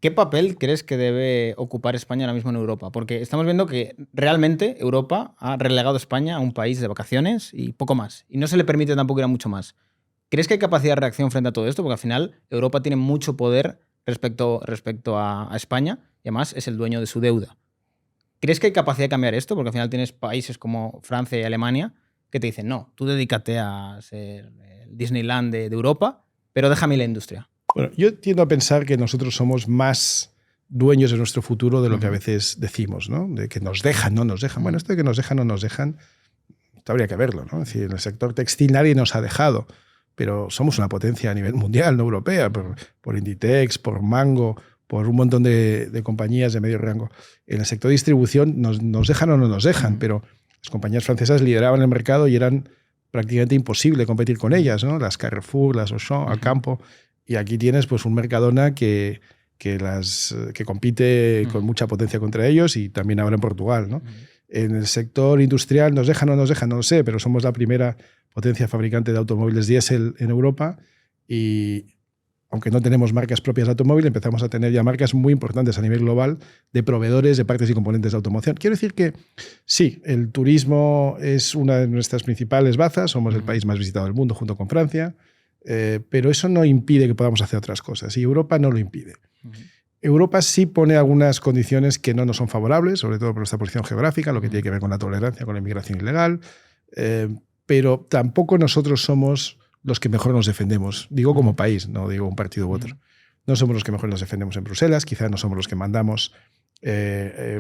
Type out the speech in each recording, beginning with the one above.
¿Qué papel crees que debe ocupar España ahora mismo en Europa? Porque estamos viendo que realmente Europa ha relegado a España a un país de vacaciones y poco más. Y no se le permite tampoco ir a mucho más. ¿Crees que hay capacidad de reacción frente a todo esto? Porque al final Europa tiene mucho poder respecto a España y además es el dueño de su deuda. ¿Crees que hay capacidad de cambiar esto? Porque al final tienes países como Francia y Alemania que te dicen, no, tú dedícate a ser el Disneyland de Europa, pero déjame la industria. Bueno, yo tiendo a pensar que nosotros somos más dueños de nuestro futuro de lo que a veces decimos, ¿no? De que nos dejan, no nos dejan. Bueno, esto de que nos dejan, no nos dejan, esto habría que verlo, ¿no? Es decir, en el sector textil nadie nos ha dejado, pero somos una potencia a nivel mundial, no europea, por Inditex, por Mango, por un montón de compañías de medio rango. En el sector de distribución nos dejan o no nos dejan, pero las compañías francesas lideraban el mercado y eran prácticamente imposible competir con ellas, ¿no? Las Carrefour, las Auchan, Alcampo. Y aquí tienes pues un Mercadona que compite con mucha potencia contra ellos y también ahora en Portugal, ¿no? En el sector industrial nos dejan o no nos dejan, no lo sé, pero somos la primera potencia fabricante de automóviles diésel en Europa y aunque no tenemos marcas propias de automóvil, empezamos a tener ya marcas muy importantes a nivel global de proveedores de partes y componentes de automoción. Quiero decir que sí, el turismo es una de nuestras principales bazas, somos el país más visitado del mundo junto con Francia, pero eso no impide que podamos hacer otras cosas y Europa no lo impide. Europa sí pone algunas condiciones que no nos son favorables, sobre todo por nuestra posición geográfica, lo que tiene que ver con la tolerancia, con la inmigración ilegal, pero tampoco nosotros somos los que mejor nos defendemos. Digo como país, no digo un partido u otro. No somos los que mejor nos defendemos en Bruselas, quizás no somos los que mandamos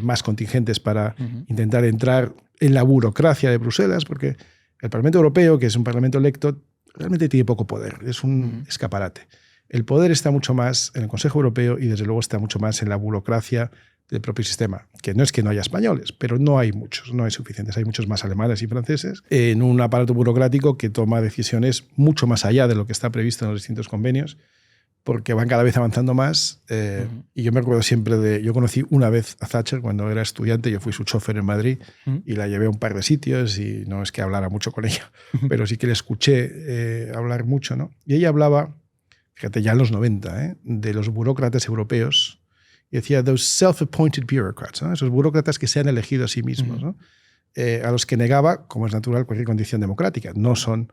más contingentes para intentar entrar en la burocracia de Bruselas, porque el Parlamento Europeo, que es un parlamento electo, realmente tiene poco poder, es un escaparate. El poder está mucho más en el Consejo Europeo y desde luego está mucho más en la burocracia del propio sistema, que no es que no haya españoles, pero no hay muchos, no hay suficientes, hay muchos más alemanes y franceses en un aparato burocrático que toma decisiones mucho más allá de lo que está previsto en los distintos convenios, porque van cada vez avanzando más. Y yo me acuerdo siempre yo conocí una vez a Thatcher cuando era estudiante, yo fui su chofer en Madrid y la llevé a un par de sitios y no es que hablara mucho con ella, pero sí que le escuché hablar mucho, ¿no? Y ella hablaba, fíjate, ya en los 90, de los burócratas europeos y decía, those self-appointed bureaucrats, ¿no? Esos burócratas que se han elegido a sí mismos, ¿no? A los que negaba, como es natural, cualquier condición democrática. No son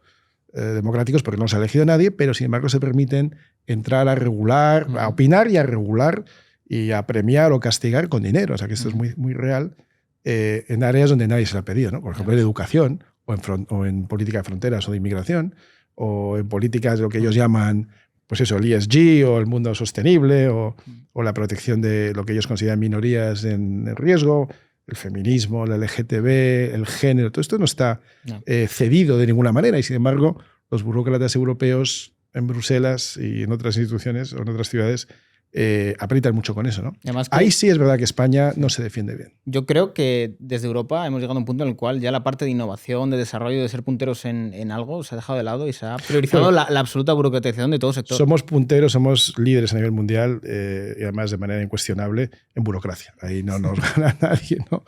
democráticos porque no se ha elegido a nadie, pero sin embargo se permiten entrar a regular, a opinar y a regular y a premiar o castigar con dinero. O sea que esto es muy, muy real en áreas donde nadie se lo ha pedido, ¿no? Por ejemplo, en educación o en política de fronteras o de inmigración o en políticas de lo que ellos llaman pues eso, el ESG o el mundo sostenible o la protección de lo que ellos consideran minorías en riesgo, el feminismo, el LGTB, el género, todo esto no está cedido de ninguna manera y sin embargo los burócratas europeos en Bruselas y en otras instituciones o en otras ciudades aprietan mucho con eso, ¿no? Ahí sí es verdad que España no se defiende bien. Yo creo que desde Europa hemos llegado a un punto en el cual ya la parte de innovación, de desarrollo, de ser punteros en algo se ha dejado de lado y se ha priorizado la absoluta burocratización de todo sector. Somos punteros, somos líderes a nivel mundial y además de manera incuestionable en burocracia. Ahí no nos gana nadie, ¿no?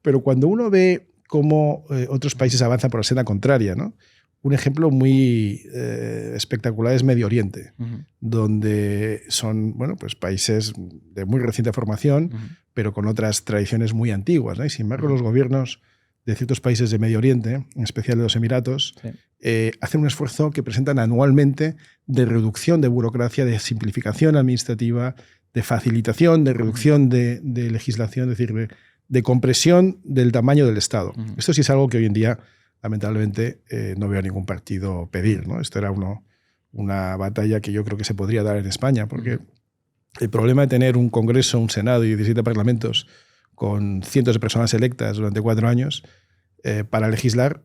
Pero cuando uno ve cómo otros países avanzan por la senda contraria, ¿no? Un ejemplo muy espectacular es Medio Oriente, donde son pues países de muy reciente formación, pero con otras tradiciones muy antiguas, ¿no? Y sin embargo, los gobiernos de ciertos países de Medio Oriente, en especial de los Emiratos, hacen un esfuerzo que presentan anualmente de reducción de burocracia, de simplificación administrativa, de facilitación, de reducción de legislación, es decir, de compresión del tamaño del Estado. Esto sí es algo que hoy en día lamentablemente no veo a ningún partido pedir, ¿no? Esto era una batalla que yo creo que se podría dar en España, porque el problema de tener un Congreso, un Senado y 17 parlamentos con cientos de personas electas durante 4 años para legislar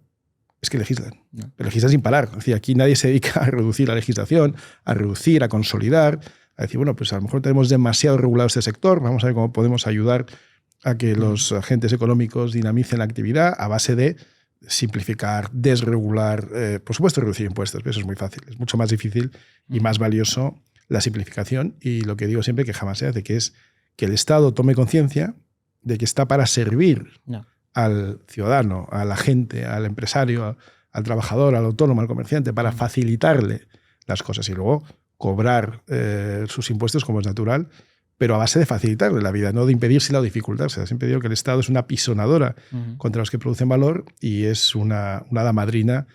es que legislan. Pero legislan sin parar. Es decir, aquí nadie se dedica a reducir la legislación, a reducir, a consolidar, a decir, bueno, pues a lo mejor tenemos demasiado regulado este sector, vamos a ver cómo podemos ayudar a que los agentes económicos dinamicen la actividad a base de simplificar, desregular, por supuesto reducir impuestos, pero eso es muy fácil. Es mucho más difícil y más valioso la simplificación y lo que digo siempre que jamás se hace, que es que el Estado tome conciencia de que está para servir al ciudadano, a la gente, al empresario, al trabajador, al autónomo, al comerciante, para facilitarle las cosas y luego cobrar sus impuestos como es natural, pero a base de facilitarle la vida, no de impedírsela o dificultársela. Siempre digo que el Estado es una pisonadora contra los que producen valor y es una hada madrina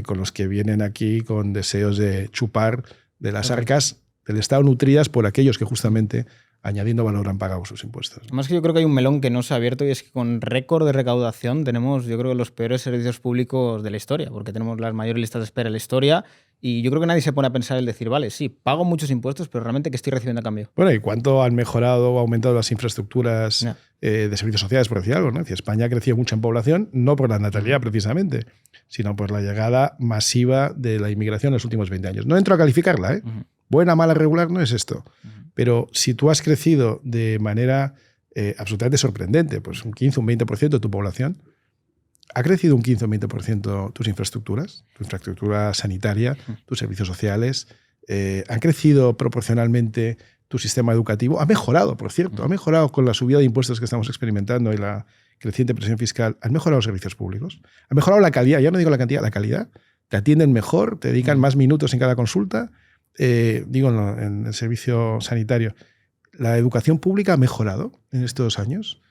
con los que vienen aquí con deseos de chupar de las arcas del Estado nutridas por aquellos que justamente añadiendo valor han pagado sus impuestos. Además que yo creo que hay un melón que no se ha abierto y es que con récord de recaudación tenemos, yo creo, los peores servicios públicos de la historia, porque tenemos las mayores listas de espera en la historia y yo creo que nadie se pone a pensar el decir, vale, sí, pago muchos impuestos, pero realmente ¿qué estoy recibiendo a cambio? Bueno, ¿y cuánto han mejorado o aumentado las infraestructuras de servicios sociales, por decir algo? ¿No? España ha crecido mucho en población, no por la natalidad precisamente, sino por la llegada masiva de la inmigración en los últimos 20 años. No entro a calificarla, ¿eh? Buena, mala, regular, no es esto. Pero si tú has crecido de manera absolutamente sorprendente, pues un 15, un 20% de tu población, ha crecido un 15 o un 20% tus infraestructuras, tu infraestructura sanitaria, tus servicios sociales, han crecido proporcionalmente tu sistema educativo, ha mejorado, por cierto, ha mejorado con la subida de impuestos que estamos experimentando y la creciente presión fiscal, han mejorado los servicios públicos, ha mejorado la calidad, ya no digo la cantidad, la calidad, te atienden mejor, te dedican más minutos en cada consulta, digo en el servicio sanitario. La educación pública ha mejorado en estos 2 años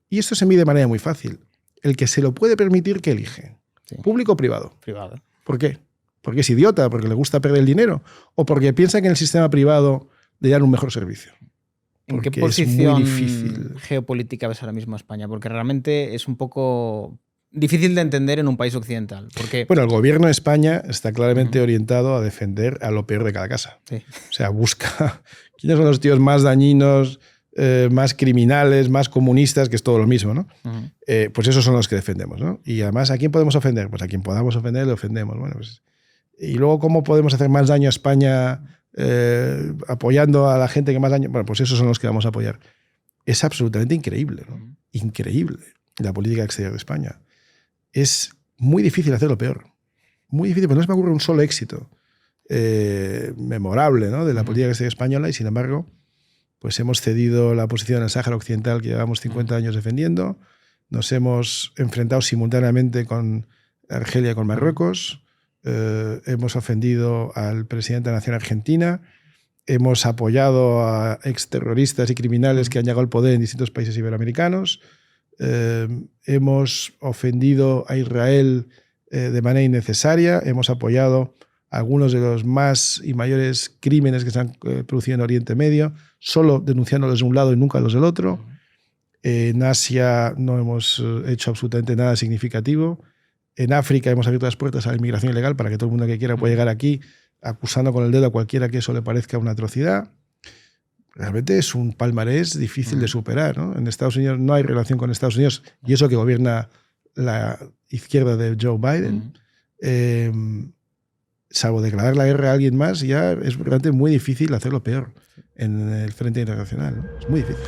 y esto se mide de manera muy fácil. El que se lo puede permitir, ¿qué elige? Sí. ¿Público o privado? Privado. ¿Por qué? ¿Porque es idiota? ¿Porque le gusta perder el dinero? ¿O porque piensa que en el sistema privado le dan un mejor servicio? Porque ¿en qué posición geopolítica ves ahora mismo a España? Porque realmente es un poco difícil de entender en un país occidental. Porque... Bueno, el gobierno de España está claramente orientado a defender a lo peor de cada casa. Sí. O sea, busca quiénes son los tíos más dañinos, más criminales, más comunistas, que es todo lo mismo, ¿no? Pues esos son los que defendemos, ¿no? Y además, ¿a quién podemos ofender? Pues a quien podamos ofender, le ofendemos. Bueno, pues, y luego, ¿cómo podemos hacer más daño a España apoyando a la gente que más daño? Bueno, pues esos son los que vamos a apoyar. Es absolutamente increíble, ¿no? Increíble la política exterior de España. Es muy difícil hacer lo peor. Muy difícil, pero no se me ocurre un solo éxito memorable, ¿no?, de la política exterior española y, sin embargo, pues hemos cedido la posición en el Sáhara Occidental que llevamos 50 años defendiendo. Nos hemos enfrentado simultáneamente con Argelia y con Marruecos. Hemos ofendido al presidente de la Nación Argentina. Hemos apoyado a exterroristas y criminales que han llegado al poder en distintos países iberoamericanos. Hemos ofendido a Israel de manera innecesaria. Hemos apoyado algunos de los más y mayores crímenes que se han producido en Oriente Medio, solo denunciándolos de un lado y nunca los del otro. En Asia no hemos hecho absolutamente nada significativo. En África hemos abierto las puertas a la inmigración ilegal para que todo el mundo que quiera pueda llegar aquí, acusando con el dedo a cualquiera que eso le parezca una atrocidad. Realmente es un palmarés difícil de superar, ¿no? En Estados Unidos no hay relación con Estados Unidos, y eso que gobierna la izquierda de Joe Biden. Salvo declarar la guerra a alguien más, ya es realmente muy difícil hacerlo peor en el frente internacional, ¿no? Es muy difícil.